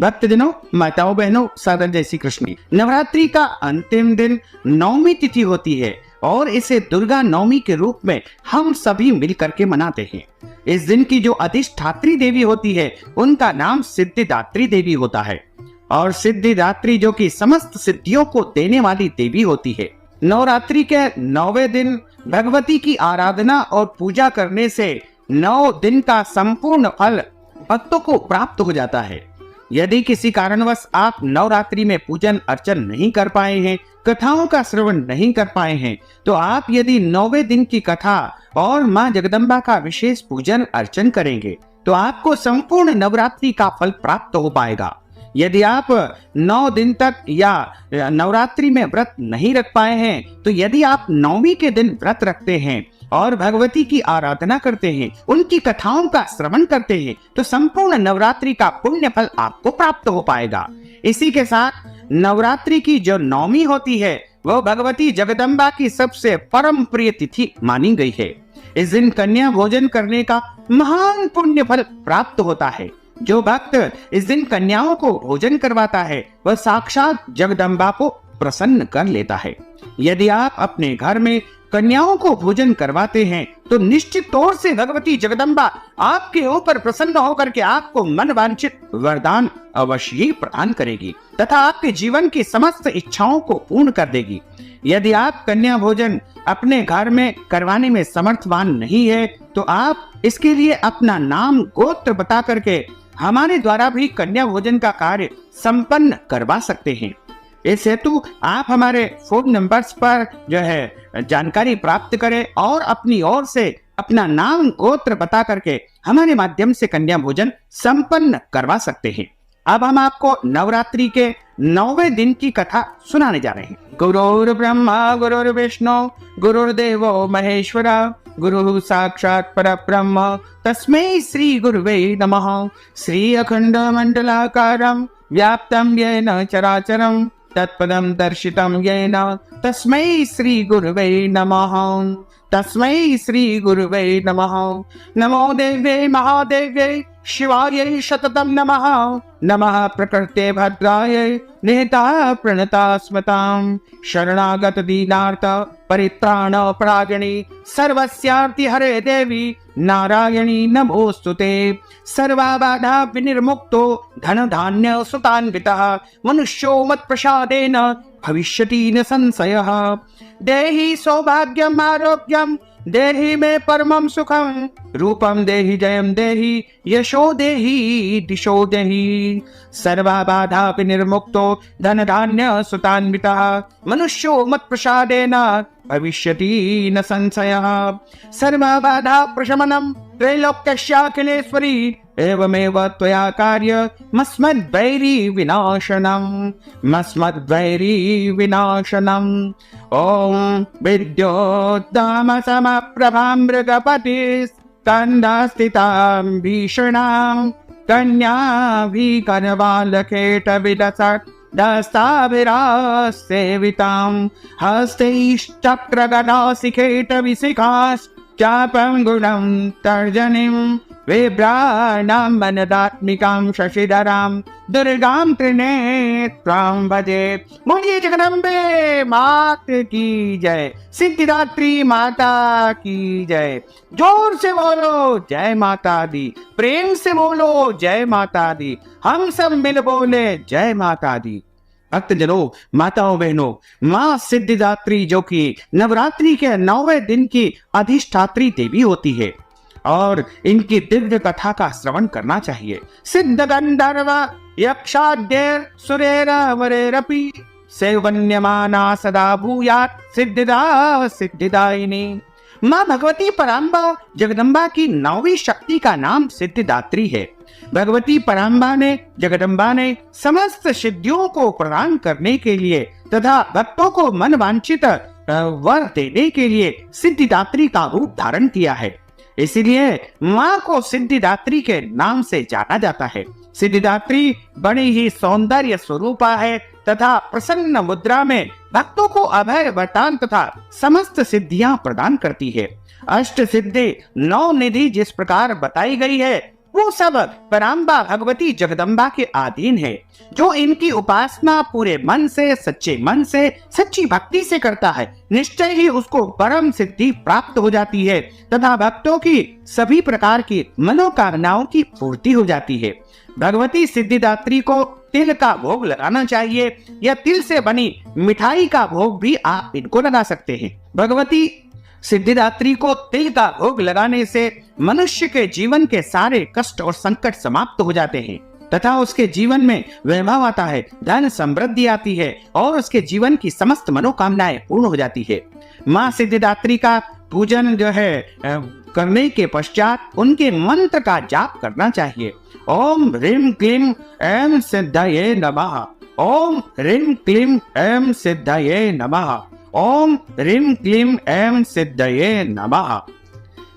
भक्तजनों, माताओं बहनों, सादर जय श्री कृष्ण। नवरात्रि का अंतिम दिन नवमी तिथि होती है और इसे दुर्गा नवमी के रूप में हम सभी मिलकर के मनाते हैं। इस दिन की जो अधिष्ठात्री देवी होती है उनका नाम सिद्धिदात्री देवी होता है और सिद्धिदात्री जो कि समस्त सिद्धियों को देने वाली देवी होती है। नवरात्रि के 9वें दिन भगवती की आराधना और पूजा करने से 9 दिन का संपूर्ण फल भक्तों को प्राप्त हो जाता है। यदि किसी कारणवश आप नवरात्रि में पूजन अर्चन नहीं कर पाए हैं, कथाओं का श्रवण नहीं कर पाए हैं, तो आप यदि 9वें दिन की कथा और मां जगदम्बा का विशेष पूजन अर्चन करेंगे तो आपको संपूर्ण नवरात्रि का फल प्राप्त हो पाएगा। यदि आप 9 दिन तक या नवरात्रि में व्रत नहीं रख पाए हैं, तो यदि आप 9वीं के दिन व्रत रखते हैं और भगवती की आराधना करते हैं, उनकी कथाओं का श्रवण करते हैं, तो संपूर्ण नवरात्रि का पुण्य फल आपको प्राप्त हो पाएगा। इसी के साथ नवरात्रि की जो नवमी होती है वह भगवती जगदम्बा की सबसे परम प्रिय तिथि मानी गई है। इस दिन कन्या भोजन करने का महान पुण्य फल प्राप्त होता है। जो भक्त इस दिन कन्याओं को भोजन करवाता है वह साक्षात जगदम्बा को प्रसन्न कर लेता है। यदि आप अपने घर में कन्याओं को भोजन करवाते हैं तो निश्चित तौर से भगवती जगदम्बा आपके ऊपर प्रसन्न होकर के आपको मन वांछित वरदान अवश्य ही प्रदान करेगी तथा आपके जीवन की समस्त इच्छाओं को पूर्ण कर देगी। यदि आप कन्या भोजन अपने घर में करवाने में समर्थवान नहीं है तो आप इसके लिए अपना नाम गोत्र बता करके हमारे द्वारा भी कन्या भोजन का कार्य संपन्न करवा सकते हैं। इस हेतु आप हमारे फोन नंबर्स पर जो है जानकारी प्राप्त करें और अपनी ओर से अपना नाम गोत्र बता करके हमारे माध्यम से कन्या भोजन संपन्न करवा सकते हैं। अब हम आपको नवरात्रि के 9वें दिन की कथा सुनाने जा रहे हैं। गुरुर् ब्रह्मा गुरुर्विष्णु गुरुर्देवो महेश्वरा गुरु साक्षात् परब्रह्म तस्मै श्री गुरुवे नमः। श्री अखंड मंडलाकारं व्याप्तं येन चराचरं तत्पदं दर्शितं येन तस्मै श्री गुरुवे नमः। तस्मै श्री गुरुवे नमः। नमो देव्यै महादेव्यै शिवायै शततं नमः। नमः प्रकृते भद्रायै निहिता प्रणता स्मतां शरणागत दीनार्थ परित्राण परायणी सर्वस्यार्ति हरे देवी नारायणी नमोस्तुते। सर्वबाधा विनिर्मुक्तो धन धान्य सुतान्वितः मनुष्यो मत् प्रसादेन भविष्यति न संशयः। देहि सौभाग्यम् आरोग्यम् देहि मे परमं सुखं रूपं देहि जयं देहि यशो देहि दिशो देहि। सर्वबाधा विनिर्मुक्तो धन धान्य सुतान्वितः मनुष्यो मत् प्रसादेन भविष्यति न संशयः। सर्वबाधा प्रशमनं त्रैलोक्यस्याखिलेश्वरी एवमेव त्वया कार्य मस्मद्वैरी विनाशनम्। ॐ विद्योत्तमसमप्रभां मृगपतिस्कन्धस्थितां भीषणां कन्याभिकरबालकेटविलसत् दस्ताभिरासेवितां हस्तैश्चक्रगदाशिखेटविशिखाश्चापं गुणं तर्जनीं विभ्राणां मनदात्मिकां शशिधरां दुर्गां त्रिनेत्रां भजे। बोलिए जगदम्बे मात की जय, सिद्धिदात्री माता की जय। जोर से बोलो जय माता दी, प्रेम से बोलो जय माता दी, हम सब मिल बोले जय माता दी। भक्तजनों, माताओं बहनों, माँ सिद्धिदात्री जो कि नवरात्रि के 9वें दिन की अधिष्ठात्री देवी होती है और इनकी दिव्य कथा का श्रवण करना चाहिए। सिद्ध गंधर्व यक्षाद्यैर सुरेरवरेरपि सेवन्यमाना सदा भूयात् सिद्धिदा सिद्धिदायिनी। माँ भगवती पराम्बा जगदम्बा की 9वीं शक्ति का नाम सिद्धिदात्री है। भगवती पराम्बा ने जगदम्बा ने समस्त सिद्धियों को प्रदान करने के लिए तथा भक्तों को मन वांछित वर देने के लिए सिद्धिदात्री का रूप धारण किया है। इसलिए माँ को सिद्धिदात्री के नाम से जाना जाता है। सिद्धिदात्री बड़ी ही सौंदर्य स्वरूपा है तथा प्रसन्न मुद्रा में भक्तों को अभय वरदान तथा समस्त सिद्धियां प्रदान करती है। अष्ट सिद्धि 9 निधि जिस प्रकार बताई गई है वो सब पराम्बा भगवती जगदम्बा के अधीन है। जो इनकी उपासना पूरे मन से, सच्चे मन से, सच्ची भक्ति से करता है, निश्चय ही उसको परम सिद्धि प्राप्त हो जाती है तथा भक्तों की सभी प्रकार की मनोकामनाओं की पूर्ति हो जाती है। भगवती सिद्धिदात्री को तिल का भोग लगाना चाहिए या तिल से बनी मिठाई का भोग भी आप इनको लगा सकते हैं। भगवती सिद्धिदात्री को तिल का भोग लगाने से मनुष्य के जीवन के सारे कष्ट और संकट समाप्त हो जाते हैं तथा उसके जीवन में वैभव आता है, धन समृद्धि आती है और उसके जीवन की समस्त मनोकामनाएं पूर्ण हो जाती है। माँ सिद्धिदात्री का पूजन जो है करने के पश्चात उनके मंत्र का जाप करना चाहिए। ओम ह्रीं क्लीं ऐं सिद्धये नमः, ओम ह्रीं क्लीं ऐं सिद्धये नमः, ओम ह्रीं क्लीं ऐं सिद्धये नमः।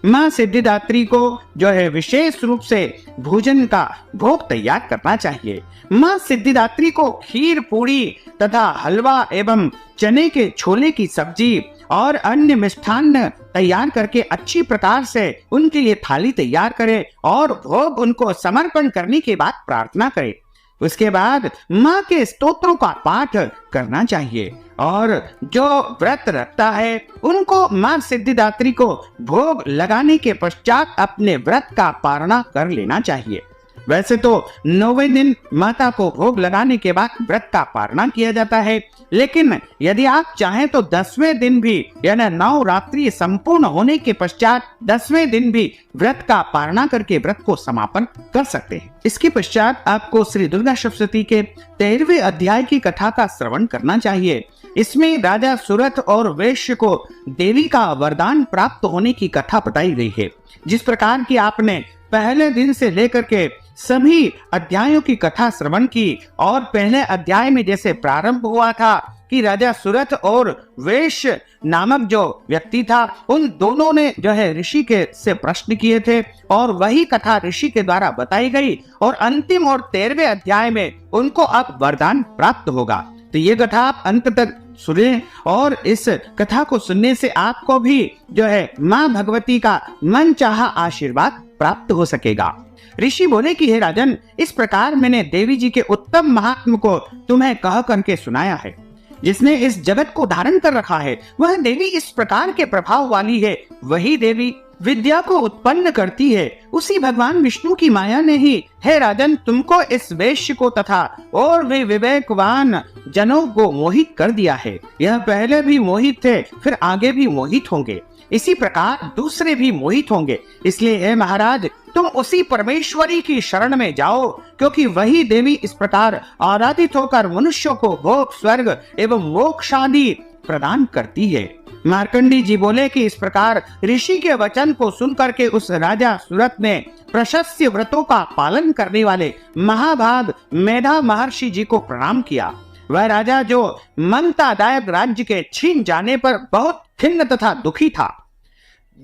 माँ सिद्धिदात्री को जो है विशेष रूप से भोजन का भोग तैयार करना चाहिए। माँ सिद्धिदात्री को खीर, पूरी तथा हलवा एवं चने के छोले की सब्जी और अन्य मिष्ठान्न तैयार करके अच्छी प्रकार से उनके लिए थाली तैयार करें और भोग उनको समर्पण करने के बाद प्रार्थना करें। उसके बाद माँ के स्तोत्रों का पाठ करना चाहिए और जो व्रत रखता है उनको माँ सिद्धिदात्री को भोग लगाने के पश्चात अपने व्रत का पारणा कर लेना चाहिए। वैसे तो 9वें दिन माता को भोग लगाने के बाद व्रत का पारणा किया जाता है, लेकिन यदि आप चाहें तो 10वें दिन भी यानी 9 रात्रि संपूर्ण होने के पश्चात 10वें दिन भी व्रत का पारणा करके व्रत को समापन कर सकते हैं। इसके पश्चात आपको श्री दुर्गा सप्तशती के 13वें अध्याय की कथा का श्रवण करना चाहिए। इसमें राजा सुरथ और वैश्य को देवी का वरदान प्राप्त होने की कथा बताई गई है। जिस प्रकार की आपने पहले दिन से लेकर के सभी अध्यायों की कथा श्रवण की और पहले अध्याय में जैसे प्रारंभ हुआ था कि राजा सुरथ और वैश्य नामक जो व्यक्ति था उन दोनों ने जो है ऋषि के से प्रश्न किए थे और वही कथा ऋषि के द्वारा बताई गई और अंतिम और 13वें अध्याय में उनको अब वरदान प्राप्त होगा। तो ये कथा आप अंत तक सुने और इस कथा को सुनने से आपको भी जो है माँ भगवती का मनचाहा आशीर्वाद प्राप्त हो सकेगा। ऋषि बोले कि हे राजन, इस प्रकार मैंने देवी जी के उत्तम महात्म को तुम्हें कह करके सुनाया है। जिसने इस जगत को धारण कर रखा है वह देवी इस प्रकार के प्रभाव वाली है। वही देवी विद्या को उत्पन्न करती है। उसी भगवान विष्णु की माया ने ही हे राजन तुमको इस वैश्य को तथा और वे विवेकवान जनों को मोहित कर दिया है। यह पहले भी मोहित थे, फिर आगे भी मोहित होंगे, इसी प्रकार दूसरे भी मोहित होंगे। इसलिए हे महाराज, तुम उसी परमेश्वरी की शरण में जाओ, क्योंकि वही देवी इस प्रकार आराधित होकर मनुष्यों को भोग, स्वर्ग एवं मोक्ष आदि प्रदान करती है। मार्कंडी जी बोले कि इस प्रकार ऋषि के वचन को सुनकर के उस राजा सुरथ ने प्रशस्य व्रतों का पालन करने वाले महाभाग मेधा महर्षि जी को प्रणाम किया। वह राजा जो ममतादायक राज्य के छीन जाने पर बहुत खिन्न तथा दुखी था,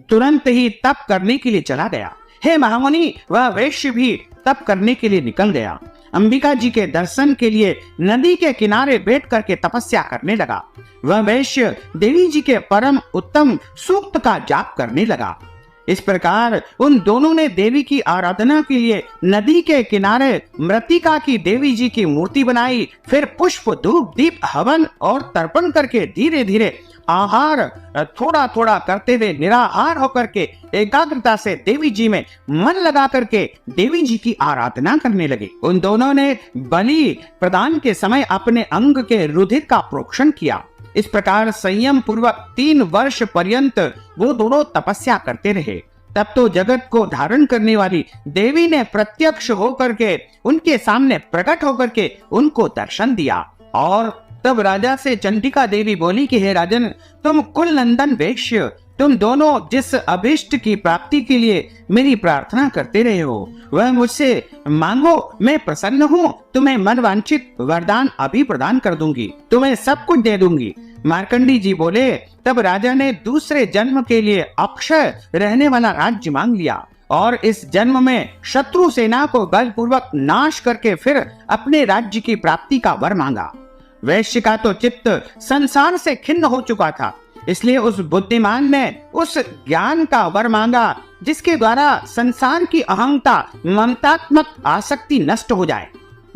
तुरंत ही तप करने के लिए चला गया। हे महामुनि, वह वैश्य भी तप करने के लिए निकल गया। अंबिका जी के दर्शन के लिए नदी के किनारे बैठ करके तपस्या करने लगा। वह वैश्य देवी जी के परम उत्तम सूक्त का जाप करने लगा। इस प्रकार उन दोनों ने देवी की आराधना के लिए नदी के किनारे मृतिका की देवी जी की मूर्ति बनाई। फिर पुष्प, धूप, दीप, हवन और तर्पण करके धीरे धीरे आहार थोड़ा थोड़ा करते हुए निराहार होकर के एकाग्रता से देवी जी में मन लगा करके देवी जी की आराधना करने लगे। उन दोनों ने बलि प्रदान के समय अपने अंग के रुधिर का प्रोक्षण किया। इस प्रकार संयम पूर्वक 3 वर्ष पर्यंत वो दोनों तपस्या करते रहे। तब तो जगत को धारण करने वाली देवी ने प्रत्यक्ष होकर के उनके सामने प्रकट होकर के उनको दर्शन दिया। और तब राजा से चंडिका देवी बोली कि हे राजन, तुम कुल नंदन वैश्य, तुम दोनों जिस अभिष्ट की प्राप्ति के लिए मेरी प्रार्थना करते रहे हो वह मुझसे मांगो, मैं प्रसन्न हूँ। तुम्हें मनवांछित वरदान अभी प्रदान कर दूंगी, तुम्हें सब कुछ दे दूंगी। मार्कंडी जी बोले, तब राजा ने दूसरे जन्म के लिए अक्षय रहने वाला राज्य मांग लिया और इस जन्म में शत्रु सेना को बलपूर्वक नाश करके फिर अपने राज्य की प्राप्ति का वर मांगा। वैश्य का तो चित्त संसार से खिन्न हो चुका था, इसलिए उस बुद्धिमान ने उस ज्ञान का वर मांगा जिसके द्वारा संसार की अहंता ममतात्मक आसक्ति नष्ट हो जाए।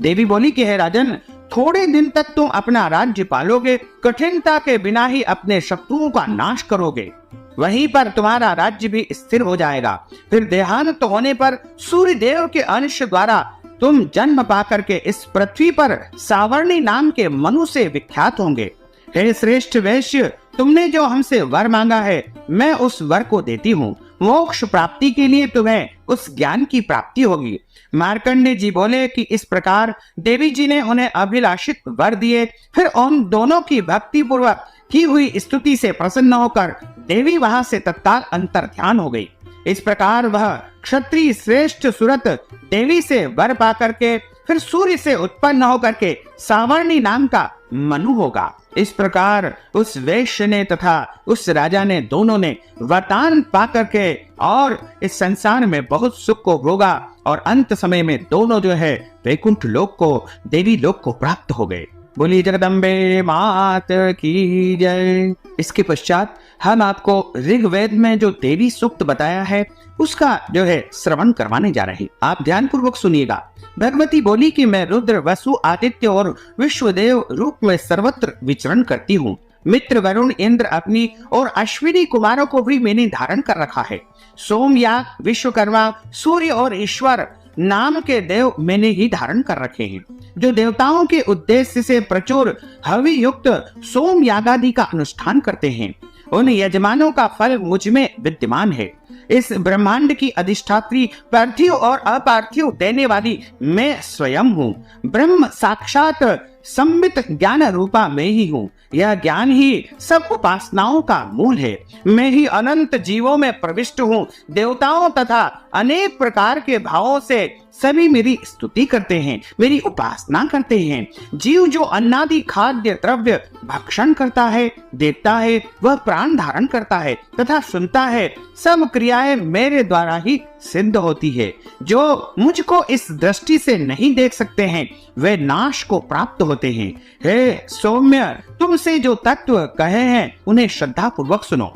देवी बोली कि हे राजन, थोड़े दिन तक तुम अपना राज्य पालोगे, कठिनता के बिना ही अपने शत्रुओं का नाश करोगे, वहीं पर तुम्हारा राज्य भी स्थिर हो जाएगा। फिर देहांत होने पर सूर्य देव के अंश द्वारा तुम जन्म पाकर के इस पृथ्वी पर सावर्णी नाम के मनु से विख्यात होंगे। हे श्रेष्ठ वैश्य, तुमने जो हमसे वर मांगा है, मैं उस वर को देती हूँ। मोक्ष प्राप्ति के लिए तुम्हें उस ज्ञान की प्राप्ति होगी। मार्कंडेय जी बोले कि इस प्रकार देवी जी ने उन्हें अभिलाषित वर दिए। फिर उन दोनों की भक्ति पूर्वक की हुई स्तुति से प्रसन्न होकर देवी वहां से तत्काल अंतर ध्यान हो गई। इस प्रकार वह क्षत्रिय श्रेष्ठ सुरत देवी से वर पाकर के फिर सूर्य से उत्पन्न होकर के सावर्णी नाम का मनु होगा। इस प्रकार उस वैश्य ने तथा उस राजा ने दोनों ने वरदान पाकर के और इस संसार में बहुत सुख को भोगा और अंत समय में दोनों जो है वैकुंठ लोक को, देवी लोक को प्राप्त हो गए। बोली जगदम्बे मात की जय। इसके पश्चात हम आपको ऋग्वेद में जो देवी सूक्त बताया है उसका जो है श्रवण करवाने जा रहे हैं। आप ध्यान पूर्वक सुनिएगा। भगवती बोली कि मैं रुद्र, वसु, आदित्य और विश्वदेव रूप में सर्वत्र विचरण करती हूँ। मित्र, वरुण, इंद्र, अग्नि और अश्विनी कुमारों को भी मैंने धारण कर रखा है। सोमयाग, विश्वकर्मा, सूर्य और ईश्वर नाम के देव मैंने ही धारण कर रखे हैं, जो देवताओं के उद्देश्य से प्रचुर हवि युक्त सोम यागादि का अनुष्ठान करते हैं। उन यजमानों का फल मुझ में विद्यमान है। इस ब्रह्मांड की अधिष्ठात्री पार्थिव और अपार्थिव देने वाली मैं स्वयं हूँ। ब्रह्म साक्षात संबित ज्ञान रूपा मैं ही हूँ। यह ज्ञान ही सब उपासनाओं का मूल है। मैं ही अनंत जीवों में प्रविष्ट हूँ। देवताओं तथा अनेक प्रकार के भावों से सभी मेरी स्तुति करते हैं, मेरी उपासना करते हैं। जीव जो अन्नादि खाद्य द्रव्य भक्षण करता है, देखता है, वह प्राण धारण करता है तथा सुनता है, सब क्रियाएं मेरे द्वारा ही सिद्ध होती है। जो मुझको इस दृष्टि से नहीं देख सकते हैं वे नाश को प्राप्त होते हैं। हे सौम्य, तुमसे जो तत्व कहे हैं उन्हें श्रद्धा पूर्वक सुनो।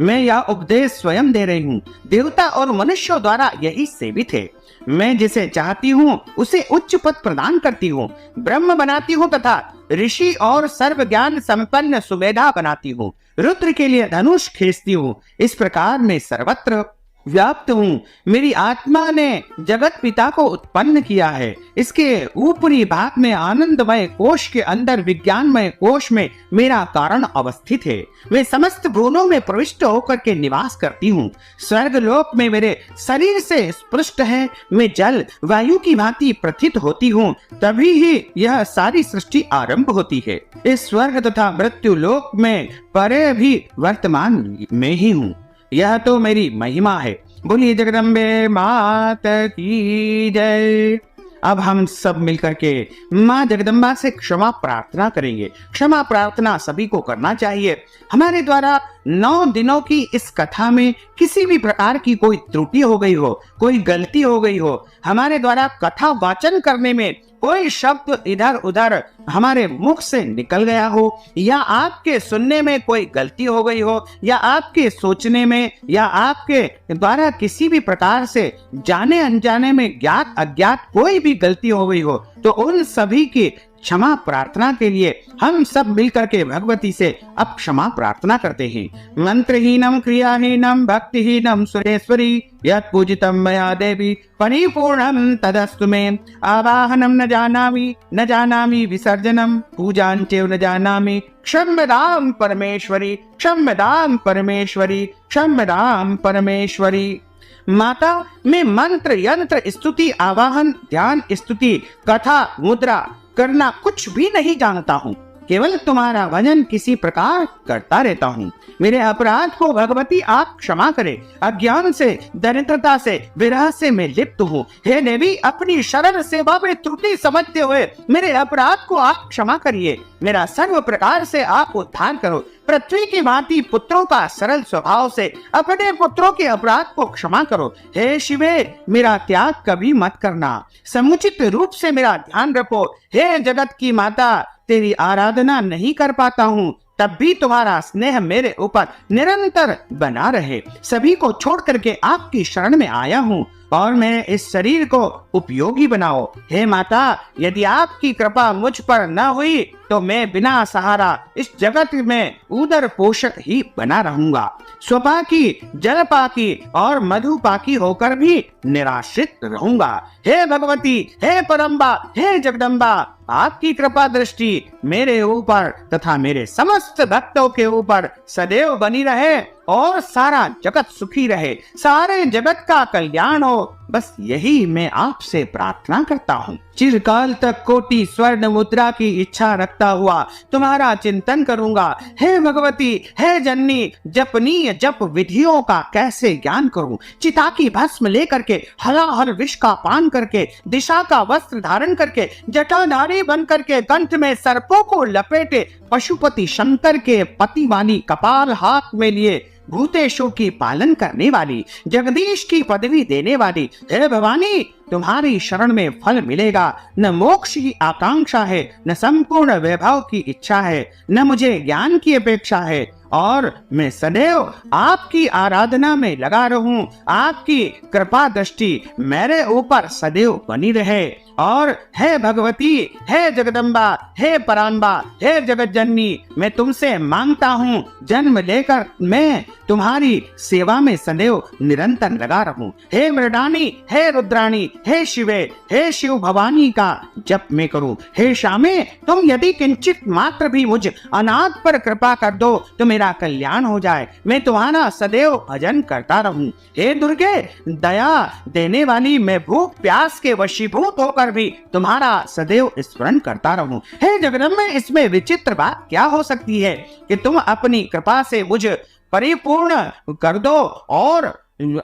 मैं यह उपदेश स्वयं दे रही हूँ। देवता और मनुष्यों द्वारा यही सेवित है। मैं जिसे चाहती हूँ उसे उच्च पद प्रदान करती हूँ, ब्रह्म बनाती हूँ तथा ऋषि और सर्व ज्ञान संपन्न सुमेधा बनाती हूँ। रुद्र के लिए धनुष खींचती हूँ। इस प्रकार मैं सर्वत्र व्याप्त हूँ। मेरी आत्मा ने जगत पिता को उत्पन्न किया है। इसके ऊपरी भाग में आनंदमय कोश के अंदर विज्ञानमय कोश में मेरा कारण अवस्थित है। मैं समस्त भ्रूणों में प्रविष्ट होकर के निवास करती हूँ। स्वर्ग लोक में मेरे शरीर से स्पृष्ट है। मैं जल वायु की भांति प्रथित होती हूँ, तभी ही यह सारी सृष्टि आरंभ होती है। इस स्वर्ग तथा मृत्यु लोक में परे भी वर्तमान में ही हूँ। यह तो मेरी महिमा है। बोलिए जगदम्बे मात की जय। अब हम सब मिलकर के माँ जगदम्बा से क्षमा प्रार्थना करेंगे। क्षमा प्रार्थना सभी को करना चाहिए। हमारे द्वारा 9 दिनों की इस कथा में किसी भी प्रकार की कोई त्रुटि हो गई हो, कोई गलती हो गई हो, हमारे द्वारा कथा वाचन करने में कोई शब्द इधर उधर हमारे मुख से निकल गया हो, या आपके सुनने में कोई गलती हो गई हो, या आपके सोचने में, या आपके द्वारा किसी भी प्रकार से जाने अनजाने में ज्ञात अज्ञात कोई भी गलती हो गई हो, तो उन सभी की क्षमा प्रार्थना के लिए हम सब मिलकर के भगवती से अब क्षमा प्रार्थना करते हैं। मंत्रहीनम क्रियाहीनम भक्तिहीनम सुरेश्वरी यत् पूजितम मया देवी परिपूर्णम तदस्तु मे। आवाहनम न जानामि विसर्जनम पूजांचैव न जानामि क्षम्यतां परमेश्वरी क्षम्यतां परमेश्वरी क्षम्यतां परमेश्वरी। माता, मैं मंत्र यंत्र स्तुति आवाहन ध्यान स्तुति कथा मुद्रा करना कुछ भी नहीं जानता हूँ। केवल तुम्हारा भजन किसी प्रकार करता रहता हूँ। मेरे अपराध को भगवती आप क्षमा करें। अज्ञान से, दरिद्रता से, विरह से मैं लिप्त हूँ। हे देवी, अपनी शरण सेवा में त्रुटि समझते हुए मेरे अपराध को आप क्षमा करिए। मेरा सर्व प्रकार से आप उद्धार करो। पृथ्वी की भांति पुत्रों का सरल स्वभाव से अपने पुत्रों के अपराध को क्षमा करो। हे शिवे, मेरा त्याग कभी मत करना। समुचित रूप से मेरा ध्यान रखो। हे जगत की माता, तेरी आराधना नहीं कर पाता हूँ, तब भी तुम्हारा स्नेह मेरे ऊपर निरंतर बना रहे। सभी को छोड़ करके आपकी शरण में आया हूँ और मेरे इस शरीर को उपयोगी बनाओ। हे माता, यदि आपकी कृपा मुझ पर न हुई तो मैं बिना सहारा इस जगत में उदर पोषक ही बना रहूंगा। स्वपाकी, जलपाकी और मधुपाकी होकर भी निराश्रित रहूंगा। हे भगवती, हे परम्बा, हे जगदम्बा, आपकी कृपा दृष्टि मेरे ऊपर तथा मेरे समस्त भक्तों के ऊपर सदैव बनी रहे और सारा जगत सुखी रहे, सारे जगत का कल्याण हो, बस यही मैं आपसे प्रार्थना करता हूँ। चिरकाल तक कोटि स्वर्ण मुद्रा की इच्छा रखता हुआ तुम्हारा चिंतन करूंगा। हे भगवती, हे जननी, जपनीय जप विधियों का कैसे ज्ञान करूं। चिता की भस्म लेकर के, हलाहल विष का पान करके, दिशा का वस्त्र धारण करके, जटाधारी बन करके, कंठ में सर्पों को लपेटे, पशुपति शंकर के पति वाली कपाल हाथ में लिए, भूतेशों की पालन करने वाली, जगदीश की पदवी देने वाली, हे भवानी, तुम्हारी शरण में फल मिलेगा। न मोक्ष की आकांक्षा है, न संपूर्ण वैभव की इच्छा है, न मुझे ज्ञान की अपेक्षा है, और मैं सदैव आपकी आराधना में लगा रहूं। आपकी कृपा दृष्टि मेरे ऊपर सदैव बनी रहे। और हे भगवती, हे जगदम्बा, हे पराम्बा, हे जगत जननी, मैं तुमसे मांगता हूँ, जन्म लेकर मैं तुम्हारी सेवा में सदैव निरंतर लगा रहूं। हे मृडानी, हे रुद्राणी, हे शिवे, हे शिव भवानी का जप मैं करूं। हे श्यामे, तुम यदि किंचित मात्र भी मुझ अनाथ पर कृपा कर दो तो मेरा कल्याण हो जाए, मैं तुम्हारा सदैव भजन करता रहूं। हे दुर्गे, दया देने वाली, मैं भूख प्यास के वशीभूत होकर भी तुम्हारा सदैव स्मरण करता रहूं। हे जगदम्बे, इसमें विचित्र बात क्या हो सकती है कि तुम अपनी कृपा से मुझ परिपूर्ण कर दो और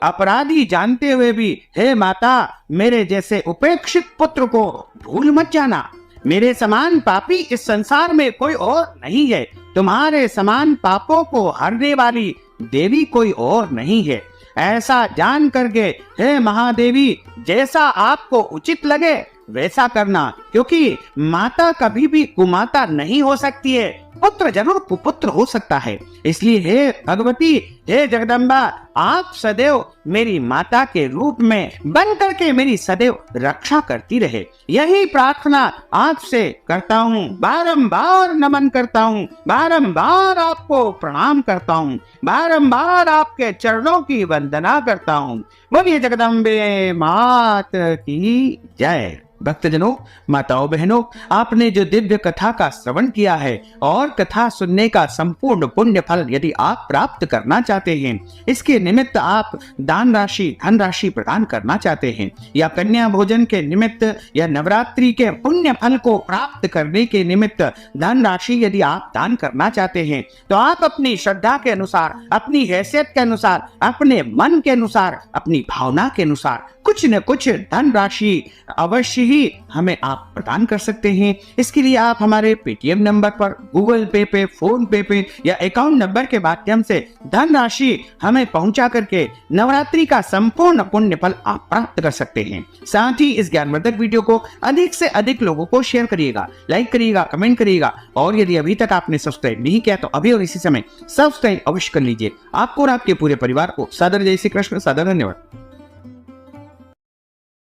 अपराधी जानते हुए भी, हे माता, मेरे जैसे उपेक्षित पुत्र को भूल मत जाना। मेरे समान पापी इस संसार में कोई और नहीं है। तुम्हारे समान पापों को हरने वाली देवी कोई और नहीं है। ऐसा जान करके हे महादेवी, जैसा आपको उचित लगे वैसा करना, क्योंकि माता कभी भी कुमाता नहीं हो सकती है, पुत्र जरूर कुपुत्र हो सकता है। इसलिए हे भगवती, हे जगदम्बा, आप सदैव मेरी माता के रूप में बन करके मेरी सदैव रक्षा करती रहे, यही प्रार्थना आपसे करता हूँ। बारंबार नमन करता हूँ, बारंबार आपको प्रणाम करता हूँ, बारंबार आपके चरणों की वंदना करता हूँ। बोलिए जगदम्बे मात की जय। भक्तजनों, माताओं बहनों, आपने जो दिव्य कथा का श्रवण किया है और कथा सुनने का संपूर्ण पुण्य फल यदि आप प्राप्त करना चाहते हैं, इसके निमित्त आप दान राशि, धन राशि प्रदान करना चाहते हैं, या कन्या भोजन के निमित्त या नवरात्रि के पुण्य फल को प्राप्त करने के निमित्त धन राशि यदि आप दान करना चाहते हैं, तो आप अपनी श्रद्धा के अनुसार, अपनी हैसियत के अनुसार, अपने मन के अनुसार, अपनी भावना के अनुसार कुछ न कुछ धन राशि अवश्य ही हमें आप प्रदान कर सकते हैं। इसके लिए आप हमारे पेटीएम नंबर पर, गूगल पे पे, फोन पे या अकाउंट नंबर के माध्यम से धन राशि हमें पहुंचा करके नवरात्रि का संपूर्ण पुण्य फल आप प्राप्त कर सकते हैं। साथ ही इस ज्ञानवर्धक वीडियो को अधिक से अधिक लोगों को शेयर करिएगा, लाइक करिएगा, कमेंट करिएगा, और यदि अभी तक आपने सब्सक्राइब नहीं किया तो अभी और इसी समय सब्सक्राइब अवश्य कर लीजिए। आपको और आपके पूरे परिवार को सादर जय श्री कृष्ण, सादर धन्यवाद।